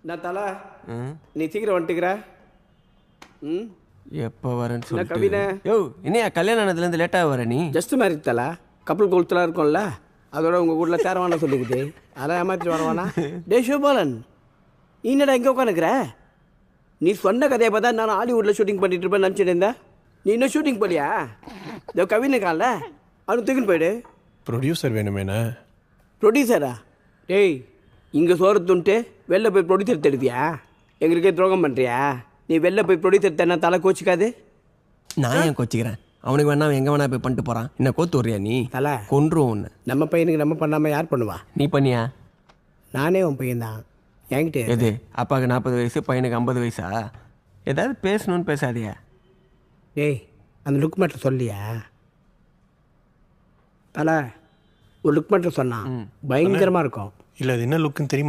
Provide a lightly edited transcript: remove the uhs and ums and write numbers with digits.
நான் தலா நீ சீக்கிரம் வந்துட்டுக்கிற. ம் எப்போ வரேன்னு என்ன சொல்லி கவினை? யோ இன்னையா கல்யாணம் ஆனதுலேருந்து லேட்டாக வர நீ? ஜஸ்ட் மேரேஜ் தலா. கப்பல் கொளுத்தலாம் இருக்கும்ல, அதோட உங்கள் வீட்டில் சேரவானா சொல்லிக்குது. அதெல்லாம் ஏமாற்றிட்டு வரவானா? டே சிவபாலன், நீ என்னடா எங்கே உட்காந்துக்கிற? நீ சொன்ன கதையை பார்த்தா நான் ஹாலிவுட்டில் ஷூட்டிங் பண்ணிட்டு இருப்பேன் நினச்சிட்டு இருந்தேன். நீ இன்னும் ஷூட்டிங் போலியா? இதோ கவினை காணல, அவனு தூக்கின்னு போயிடு. ப்ரொடியூசர் வேணுமேண்ணே. ப்ரொடியூசரா? டேய், இங்கே சோறு துண்ட்டு வெளில போய் ப்ரொடியூசர் தேடுதியா? எங்களுக்கே துரோகம் பண்ணுறியா? நீ வெளில போய் ப்ரொடியூசர் தேடினா தலை கோச்சிக்காது. நான் ஏன் கோச்சிக்கிறேன்? அவனுக்கு வேணா அவன் எங்கே வேணா போய் பண்ணிட்டு போகிறான். என்ன கோத்து வர்றியா நீ? தலை, கொன்றும் ஒன்று. நம்ம பையனுக்கு நம்ம பண்ணாமல் யார் பண்ணுவா? நீ பண்ணியா? நானே உன் பையன்தான். என்கிட்ட எது? அப்பாவுக்கு 40 வயசு, பையனுக்கு 50 வயசா? ஏதாவது பேசணும்னு பேசாதியா? டேய், அந்த லுக் மேட்டர் சொல்லியா? தலை, ஒரு லுக் மேட்டர் சொன்னான், பயங்கரமாக இருக்கும். இல்லை அது என்ன லுக்குன்னு தெரியுமா?